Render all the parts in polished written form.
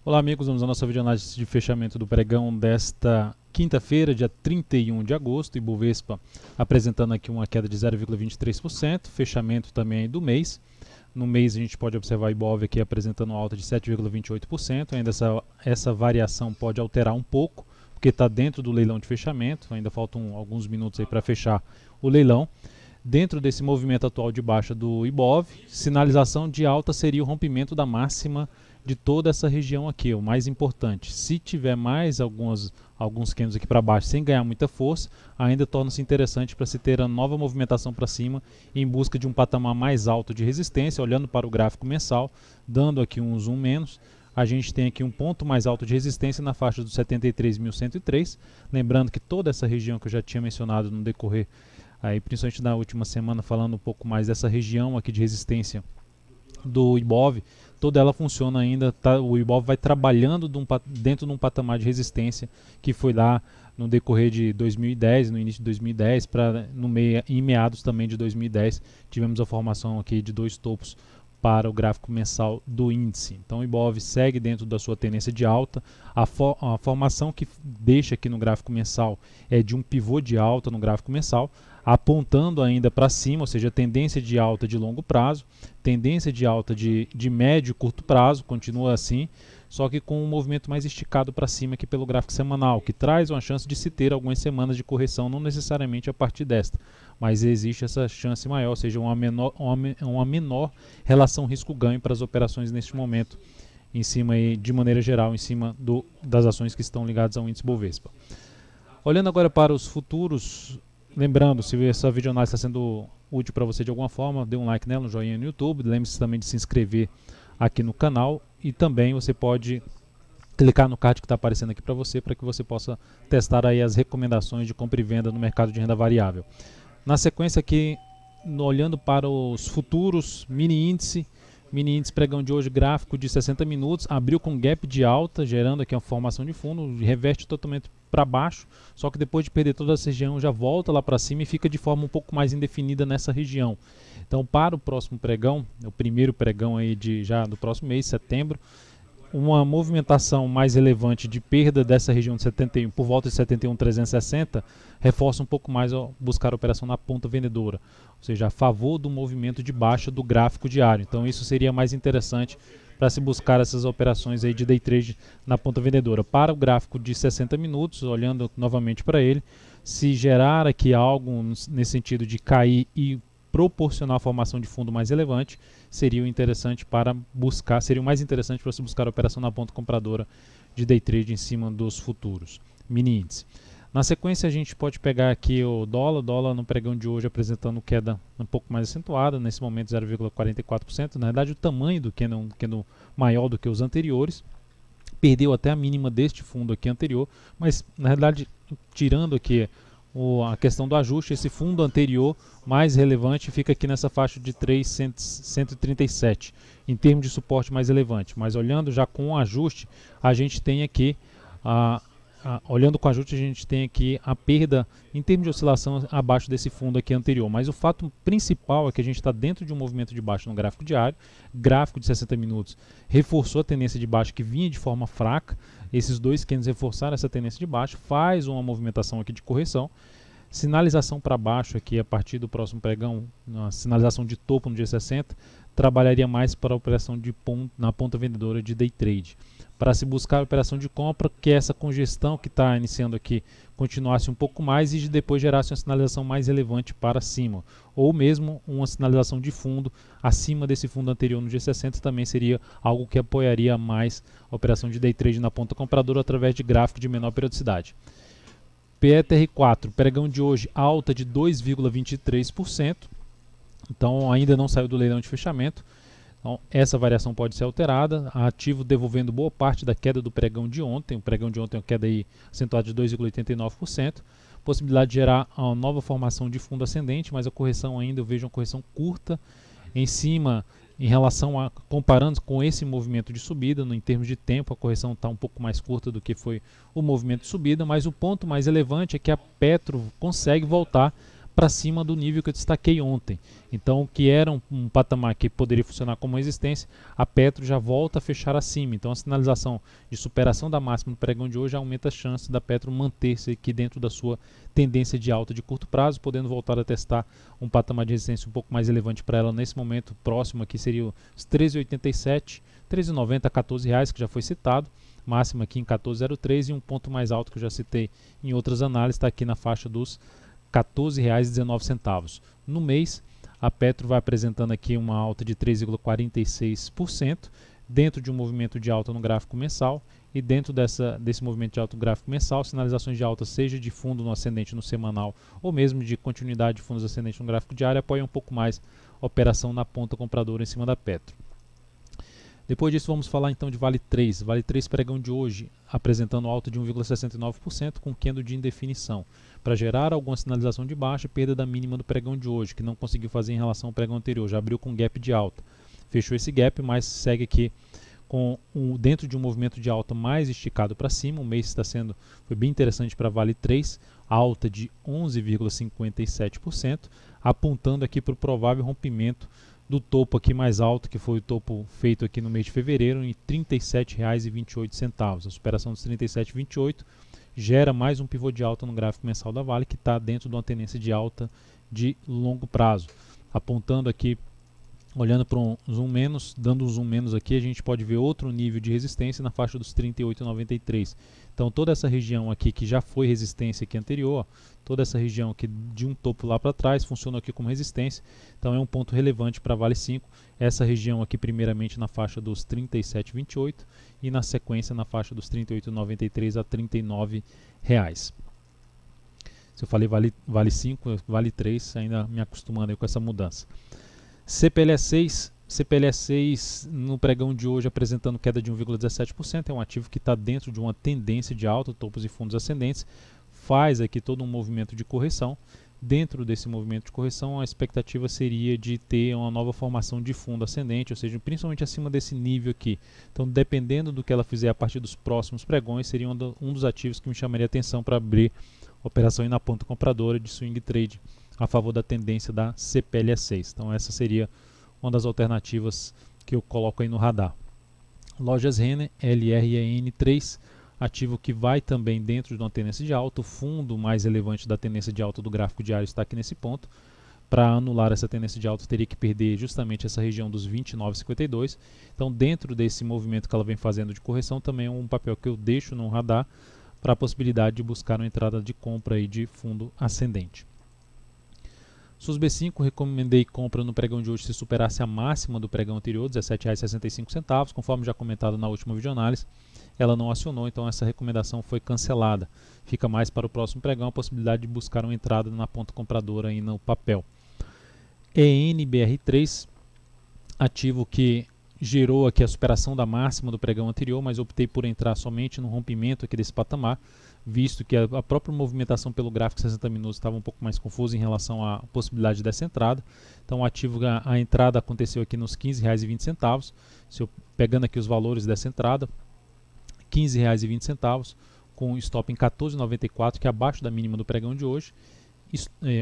Olá amigos, vamos à nossa videoanálise de fechamento do pregão desta quinta-feira, dia 31 de agosto, Ibovespa apresentando aqui uma queda de 0,23%, fechamento também do mês. No mês a gente pode observar a Ibov aqui apresentando uma alta de 7,28%, ainda essa variação pode alterar um pouco, porque está dentro do leilão de fechamento, ainda faltam alguns minutos aí para fechar o leilão. Dentro desse movimento atual de baixa do Ibov, sinalização de alta seria o rompimento da máxima de toda essa região aqui, o mais importante. Se tiver mais alguns candles aqui para baixo sem ganhar muita força, ainda torna-se interessante para se ter a nova movimentação para cima em busca de um patamar mais alto de resistência. Olhando para o gráfico mensal, dando aqui um zoom menos, a gente tem aqui um ponto mais alto de resistência na faixa dos 73.103. Lembrando que toda essa região que eu já tinha mencionado no decorrer, aí, principalmente na última semana, falando um pouco mais dessa região aqui de resistência do Ibov, toda ela funciona ainda, o Ibov vai trabalhando dentro de um patamar de resistência que foi lá no decorrer de 2010, no início de 2010, em meados também de 2010, tivemos a formação aqui de dois topos para o gráfico mensal do índice. Então o Ibov segue dentro da sua tendência de alta, a formação que deixa aqui no gráfico mensal é de um pivô de alta no gráfico mensal, apontando ainda para cima, ou seja, tendência de alta de longo prazo, tendência de alta de médio e curto prazo, continua assim, só que com um movimento mais esticado para cima aqui pelo gráfico semanal, que traz uma chance de se ter algumas semanas de correção, não necessariamente a partir desta, mas existe essa chance maior, ou seja, uma menor relação risco-ganho para as operações neste momento, em cima aí, de maneira geral, em cima das ações que estão ligadas ao índice Bovespa. Olhando agora para os futuros, lembrando, se essa videoanálise está sendo útil para você de alguma forma, dê um like nela, um joinha no YouTube, lembre-se também de se inscrever aqui no canal e também você pode clicar no card que está aparecendo aqui para que você possa testar aí as recomendações de compra e venda no mercado de renda variável. Na sequência aqui, olhando para os futuros, mini índice pregão de hoje, gráfico de 60 minutos, abriu com gap de alta, gerando aqui uma formação de fundo, reverte totalmente para baixo, só que depois de perder toda essa região já volta lá para cima e fica de forma um pouco mais indefinida nessa região. Então para o próximo pregão, o primeiro pregão aí já do próximo mês, setembro, uma movimentação mais relevante de perda dessa região de 71 por volta de 71.360 reforça um pouco mais buscar a operação na ponta vendedora, ou seja, a favor do movimento de baixa do gráfico diário. Então isso seria mais interessante para se buscar essas operações aí de day trade na ponta vendedora. Para o gráfico de 60 minutos, olhando novamente para ele, se gerar aqui algo nesse sentido de cair e proporcionar a formação de fundo mais relevante, seria o mais interessante para você buscar a operação na ponta compradora de day trade em cima dos futuros mini índice. Na sequência a gente pode pegar aqui o dólar no pregão de hoje apresentando queda um pouco mais acentuada, nesse momento 0,44%, na verdade o tamanho do candle maior do que os anteriores, perdeu até a mínima deste fundo aqui anterior, mas na verdade tirando aqui a questão do ajuste, esse fundo anterior mais relevante fica aqui nessa faixa de 3.137 em termos de suporte mais relevante, mas olhando já com o ajuste, a gente tem aqui a perda em termos de oscilação abaixo desse fundo aqui anterior, mas o fato principal é que a gente está dentro de um movimento de baixa no gráfico diário, gráfico de 60 minutos reforçou a tendência de baixa que vinha de forma fraca, esses dois candles reforçaram essa tendência de baixa, faz uma movimentação aqui de correção, sinalização para baixo aqui a partir do próximo pregão, uma sinalização de topo no dia 60, trabalharia mais para a operação na ponta vendedora de day trade. Para se buscar a operação de compra, que essa congestão que está iniciando aqui continuasse um pouco mais e depois gerasse uma sinalização mais relevante para cima, ou mesmo uma sinalização de fundo acima desse fundo anterior no dia 60 também seria algo que apoiaria mais a operação de day trade na ponta compradora através de gráfico de menor periodicidade. PETR4, pregão de hoje, alta de 2,23%, então ainda não saiu do leilão de fechamento. Então, essa variação pode ser alterada, a ativo devolvendo boa parte da queda do pregão de ontem, o pregão de ontem é uma queda aí acentuada de 2,89%, possibilidade de gerar uma nova formação de fundo ascendente, mas a correção ainda, eu vejo uma correção curta em cima, em relação a, comparando com esse movimento de subida, em termos de tempo, a correção está um pouco mais curta do que foi o movimento de subida, mas o ponto mais relevante é que a Petro consegue voltar para cima do nível que eu destaquei ontem. Então, o que era um patamar que poderia funcionar como resistência, a Petro já volta a fechar acima. Então, a sinalização de superação da máxima do pregão de hoje aumenta a chance da Petro manter-se aqui dentro da sua tendência de alta de curto prazo, podendo voltar a testar um patamar de resistência um pouco mais relevante para ela nesse momento. Próximo aqui seria os 13,87, 13,90 a R$14, que já foi citado. Máxima aqui em 14,03 e um ponto mais alto que eu já citei em outras análises está aqui na faixa dos R$14,19. No mês, a Petro vai apresentando aqui uma alta de 3,46%, dentro de um movimento de alta no gráfico mensal, e dentro desse movimento de alta no gráfico mensal, sinalizações de alta, seja de fundo no ascendente no semanal, ou mesmo de continuidade de fundos ascendentes no gráfico diário, apoiam um pouco mais a operação na ponta compradora em cima da Petro. Depois disso, vamos falar então de Vale 3. Vale 3 pregão de hoje, apresentando alta de 1,69% com candle de indefinição, para gerar alguma sinalização de baixa e perda da mínima do pregão de hoje, que não conseguiu fazer em relação ao pregão anterior. Já abriu com gap de alta. Fechou esse gap, mas segue aqui dentro de um movimento de alta mais esticado para cima. O mês foi bem interessante para Vale 3, alta de 11,57%, apontando aqui para o provável rompimento do topo aqui mais alto, que foi o topo feito aqui no mês de fevereiro, em R$ 37,28. A superação dos R$ 37,28 gera mais um pivô de alta no gráfico mensal da Vale, que está dentro de uma tendência de alta de longo prazo. Apontando aqui, olhando para um zoom menos, dando um zoom menos aqui, a gente pode ver outro nível de resistência na faixa dos 38,93. Então toda essa região aqui que já foi resistência aqui anterior, toda essa região aqui de um topo lá para trás, funciona aqui como resistência. Então é um ponto relevante para Vale 5. Essa região aqui primeiramente na faixa dos 37,28 e na sequência na faixa dos 38,93 a R$ 39. Se eu falei vale 5, Vale 3, ainda me acostumando aí com essa mudança. CPLE6 no pregão de hoje apresentando queda de 1,17%, é um ativo que está dentro de uma tendência de alta, topos e fundos ascendentes, faz aqui todo um movimento de correção. Dentro desse movimento de correção, a expectativa seria de ter uma nova formação de fundo ascendente, ou seja, principalmente acima desse nível aqui. Então, dependendo do que ela fizer a partir dos próximos pregões, seria um dos ativos que me chamaria atenção para abrir operação aí na ponta compradora de swing trade a favor da tendência da CPLE6. Então essa seria uma das alternativas que eu coloco aí no radar. Lojas Renner, LREN3, ativo que vai também dentro de uma tendência de alta. O fundo mais relevante da tendência de alta do gráfico diário está aqui nesse ponto. Para anular essa tendência de alta, teria que perder justamente essa região dos 29,52. Então, dentro desse movimento que ela vem fazendo de correção, também é um papel que eu deixo no radar para a possibilidade de buscar uma entrada de compra aí de fundo ascendente. SUSB5, recomendei compra no pregão de hoje se superasse a máxima do pregão anterior, R$ 17,65, conforme já comentado na última videoanálise. Ela não acionou, então essa recomendação foi cancelada. Fica mais para o próximo pregão a possibilidade de buscar uma entrada na ponta compradora aí no papel. ENBR3, ativo que gerou aqui a superação da máxima do pregão anterior, mas optei por entrar somente no rompimento aqui desse patamar, visto que a própria movimentação pelo gráfico 60 minutos estava um pouco mais confusa em relação à possibilidade dessa entrada. Então o ativo, a entrada aconteceu aqui nos R$ 15,20. Se eu pegando aqui os valores dessa entrada, R$ 15,20, com stop em 14,94, que é abaixo da mínima do pregão de hoje.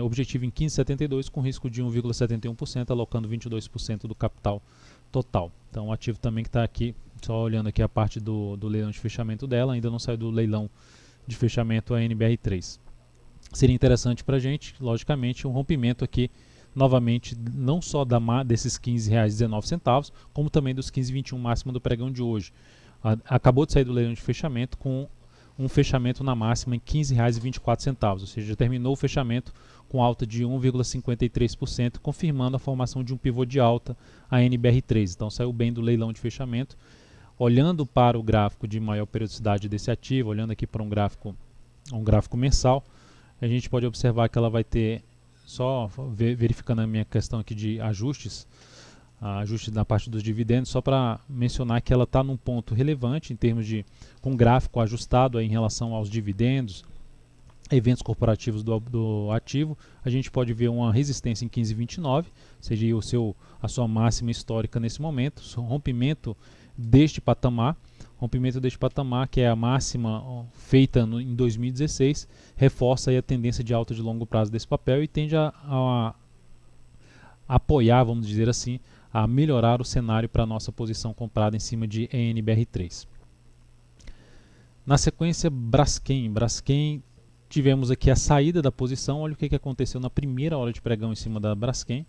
Objetivo em 15,72, com risco de 1,71%, alocando 22% do capital total. Então o ativo também que está aqui, só olhando aqui a parte do leilão de fechamento dela, ainda não saiu do leilão de fechamento a NBR3. Seria interessante para a gente, logicamente, um rompimento aqui, novamente, não só desses R$ 15,19, como também dos 15,21 máxima do pregão de hoje. Acabou de sair do leilão de fechamento com um fechamento na máxima em R$ 15,24, ou seja, já terminou o fechamento com alta de 1,53%, confirmando a formação de um pivô de alta a NBR3. Então saiu bem do leilão de fechamento. Olhando para o gráfico de maior periodicidade desse ativo, olhando aqui para um gráfico mensal, a gente pode observar que ela vai ter, só verificando a minha questão aqui de ajustes na parte dos dividendos, só para mencionar que ela está num ponto relevante em termos de com gráfico ajustado aí em relação aos dividendos, eventos corporativos do ativo. A gente pode ver uma resistência em 15,29, seja a sua máxima histórica nesse momento, rompimento deste patamar, Rompimento deste patamar, que é a máxima feita em 2016, reforça aí a tendência de alta de longo prazo desse papel e tende a apoiar, vamos dizer assim, a melhorar o cenário para a nossa posição comprada em cima de ENBR3. Na sequência, Braskem. Braskem, tivemos aqui a saída da posição. Olha o que aconteceu na primeira hora de pregão em cima da Braskem.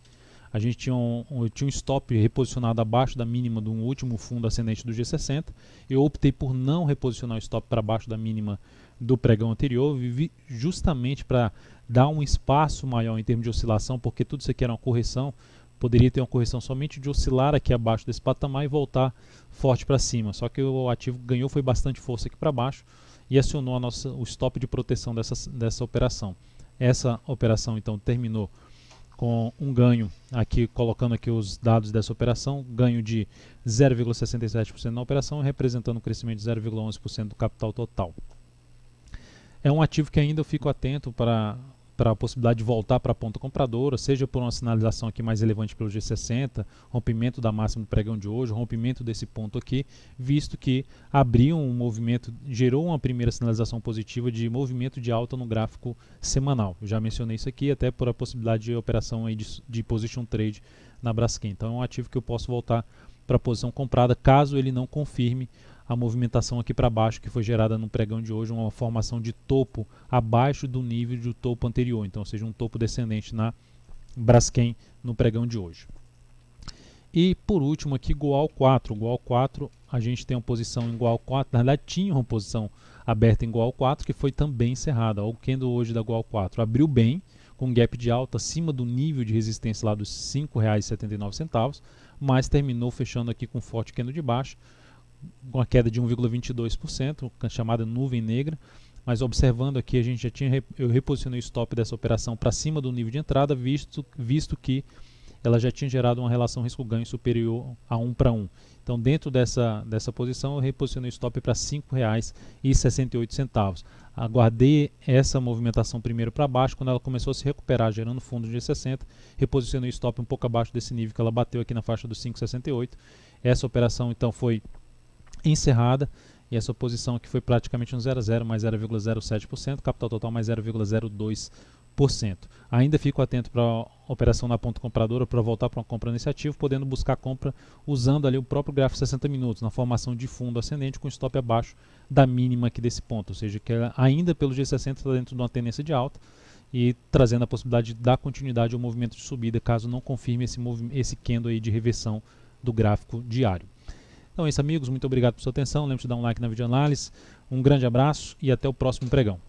A gente tinha um stop reposicionado abaixo da mínima do último fundo ascendente do G60. Eu optei por não reposicionar o stop para baixo da mínima do pregão anterior, justamente para dar um espaço maior em termos de oscilação, porque tudo isso aqui era uma correção. Poderia ter uma correção somente de oscilar aqui abaixo desse patamar e voltar forte para cima. Só que o ativo ganhou foi bastante força aqui para baixo e acionou o stop de proteção dessa operação. Essa operação então terminou com um ganho, aqui colocando aqui os dados dessa operação, ganho de 0,67% na operação, representando um crescimento de 0,11% do capital total. É um ativo que ainda eu fico atento para a possibilidade de voltar para a ponta compradora, seja por uma sinalização aqui mais relevante pelo G60, rompimento da máxima do pregão de hoje, rompimento desse ponto aqui, visto que abriu um movimento, gerou uma primeira sinalização positiva de movimento de alta no gráfico semanal. Eu já mencionei isso aqui, até por a possibilidade de operação aí de position trade na Braskem. Então é um ativo que eu posso voltar para a posição comprada, caso ele não confirme a movimentação aqui para baixo que foi gerada no pregão de hoje, uma formação de topo abaixo do nível do topo anterior, então ou seja, um topo descendente na Braskem no pregão de hoje. E por último aqui, Goal 4. Goal 4, a gente tem uma posição em Goal 4, na verdade tinha uma posição aberta em Goal 4 que foi também encerrada. O candle hoje da Goal 4 abriu bem, com um gap de alta acima do nível de resistência lá dos R$ 5,79, mas terminou fechando aqui com um forte candle de baixa, com a queda de 1,22%, chamada nuvem negra, mas observando aqui, eu reposicionei o stop dessa operação para cima do nível de entrada, visto que ela já tinha gerado uma relação risco-ganho superior a 1 para 1. Então, dentro dessa posição, eu reposicionei o stop para R$ 5,68. Aguardei essa movimentação primeiro para baixo, quando ela começou a se recuperar, gerando fundo de G60, reposicionei o stop um pouco abaixo desse nível que ela bateu aqui na faixa dos 5,68. Essa operação, então, foi encerrada e essa posição aqui foi praticamente um 0 a 0 mais 0,07%, capital total mais 0,02%. Ainda fico atento para a operação na ponta compradora para voltar para uma compra nesse ativo, podendo buscar compra usando ali o próprio gráfico 60 minutos, na formação de fundo ascendente com stop abaixo da mínima aqui desse ponto, ou seja, que ainda pelo G60 está dentro de uma tendência de alta e trazendo a possibilidade de dar continuidade ao movimento de subida, caso não confirme esse candle aí de reversão do gráfico diário. Então é isso, amigos, muito obrigado por sua atenção, lembre-se de dar um like na videoanálise, um grande abraço e até o próximo pregão.